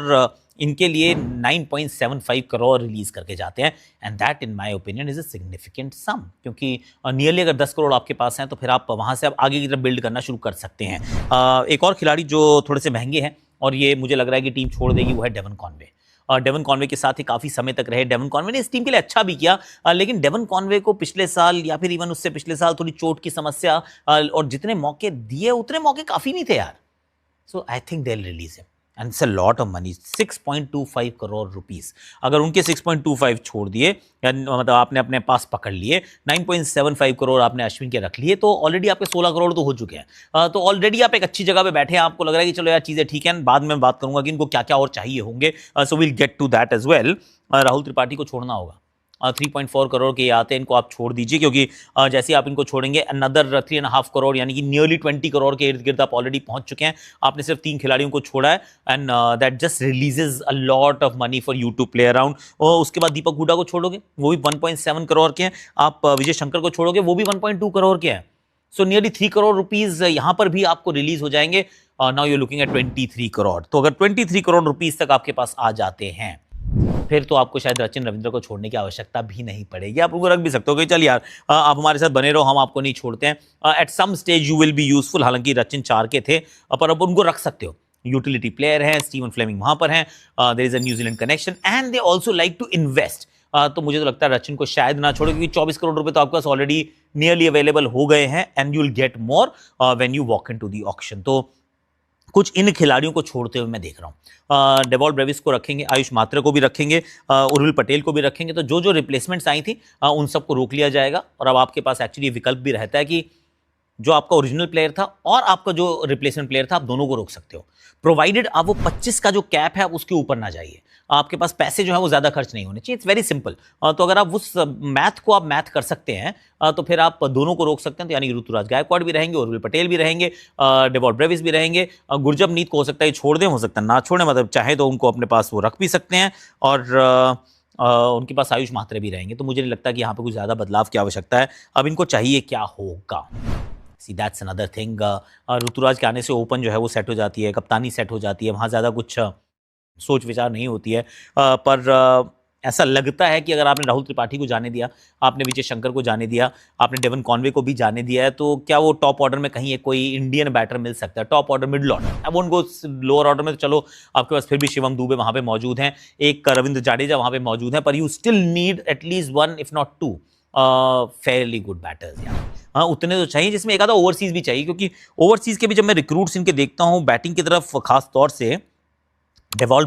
और इनके लिए 9.75 करोड़ रिलीज करके जाते हैं and that in my opinion is a significant sum, क्योंकि नियरली अगर 10 करोड़ आपके पास हैं तो फिर आप वहां से अब आगे की तरफ बिल्ड करना शुरू कर सकते हैं। एक और खिलाड़ी जो थोड़े से महंगे हैं और ये मुझे लग रहा है कि टीम छोड़ देगी वो है डेवन कॉनवे। और डेवन कॉनवे के साथ ही काफी समय तक रहे। डेवन कॉनवे ने इस टीम के लिए अच्छा भी किया, लेकिन डेवन कॉनवे को पिछले साल या फिर इवन उससे पिछले साल थोड़ी चोट की समस्या और जितने मौके दिए उतने मौके काफी नहीं थे यार। So I think they will release him and it's a lot of money, 6.25 crore rupees. अगर उनके 6.25 छोड़ दिए, मतलब आपने अपने पास पकड़ लिए, 9.75 करोड़ आपने अश्विन के रख लिए, तो ऑलरेडी आपके 16 करोड़ तो हो चुके हैं। तो ऑलरेडी आप एक अच्छी जगह पे बैठे हैं, आपको लग रहा है कि चलो यार चीजें ठीक है। बाद में बात करूंगा कि इनको क्या क्या और चाहिए होंगे, so will get to that as well. Rahul Tripathi को छोड़ना होगा। 3.4 करोड़ के आते हैं, इनको आप छोड़ दीजिए, क्योंकि जैसे आप इनको छोड़ेंगे अनदर 3.5 करोड़ यानी कि नियरली 20 करोड़ के इर्द गिर्द आप ऑलरेडी पहुंच चुके हैं। आपने सिर्फ 3 खिलाड़ियों को छोड़ा है and that just releases a lot of money for you to play around. और उसके बाद दीपक हुडा को छोड़ोगे, वो भी 1.7 करोड़ के हैं। आप विजय शंकर को छोड़ोगे, वो भी 1.2 करोड़ के हैं। सो नियरली 3 करोड़ रुपीज यहां पर भी आपको रिलीज हो जाएंगे। Now you looking at 23 crore. तो अगर 23 करोड़ रुपीज तक आपके पास आ जाते हैं फिर तो आपको शायद सचिन रविंद्र को छोड़ने की आवश्यकता भी नहीं पड़ेगी। आप उनको रख भी सकते हो कि चल यार आप हमारे साथ बने रहो, हम आपको नहीं छोड़ते हैं। At some stage you will be useful. हालांकि सचिन 4 के थे, पर अब उनको रख सकते हो। यूटिलिटी प्लेयर हैं, स्टीवन फ्लेमिंग वहां पर हैं, there is a New Zealand connection and they also like to invest. तो मुझे तो लगता है सचिन को शायद ना छोड़ो, क्योंकि 24 करोड़ रुपए तो आपके पास ऑलरेडी नियरली अवेलेबल हो गए हैं and you will get more when you walk into the auction. तो कुछ इन खिलाड़ियों को छोड़ते हुए मैं देख रहा हूँ। डेवॉल्ट ब्रेविस को रखेंगे, आयुष मात्रे को भी रखेंगे, उर्विल पटेल को भी रखेंगे। तो जो जो रिप्लेसमेंट्स आई थी उन सबको रोक लिया जाएगा और अब आपके पास एक्चुअली विकल्प भी रहता है कि जो आपका ओरिजिनल प्लेयर था और आपका जो रिप्लेसमेंट प्लेयर था, आप दोनों को रोक सकते हो, प्रोवाइडेड आप वो 25 का जो कैप है उसके ऊपर ना जाइए। आपके पास पैसे जो है वो ज्यादा खर्च नहीं होने चाहिए। It's very simple. तो अगर आप उस मैथ को आप मैथ कर सकते हैं तो फिर आप दोनों को रोक सकते हैं। तो यानी ऋतुराज गायकवाड़ भी रहेंगे, उर्विल पटेल भी रहेंगे, डेवॉल्ट ब्रेविस भी रहेंगे, गुरजबनीत को हो सकता है छोड़ दें, हो सकता है ना छोड़ें, मतलब चाहे तो उनको अपने पास वो रख भी सकते हैं और उनके पास आयुष मात्रे भी रहेंगे। तो मुझे नहीं लगता कि यहाँ पर कुछ ज्यादा बदलाव की आवश्यकता है। अब इनको चाहिए क्या होगा, see that's another thing. Ruturaj के आने से ओपन जो है वो सेट हो जाती है, कप्तानी सेट हो जाती है, वहाँ ज़्यादा कुछ सोच विचार नहीं होती है। पर ऐसा लगता है कि अगर आपने राहुल त्रिपाठी को जाने दिया, आपने विजय शंकर को जाने दिया, आपने डेवन कॉनवे को भी जाने दिया है, तो क्या वो टॉप ऑर्डर में कहीं कोई इंडियन बैटर मिल सकता है? टॉप ऑर्डर, मिडिल ऑर्डर, अब उनको लोअर ऑर्डर में तो चलो आपके पास फिर भी शिवम दुबे वहाँ पे मौजूद हैं, एक रविंद्र जाडेजा वहाँ पे मौजूद हैं, पर you still need at least 1 if not 2 fairly good batters यार। हाँ, उतने तो चाहिए, जिसमें एक आधा ओवरसीज भी चाहिए, क्योंकि ओवरसीज के भी जब मैं रिक्रूट्स इनके देखता हूँ बैटिंग की तरफ, खास तौर से डेवॉल्ट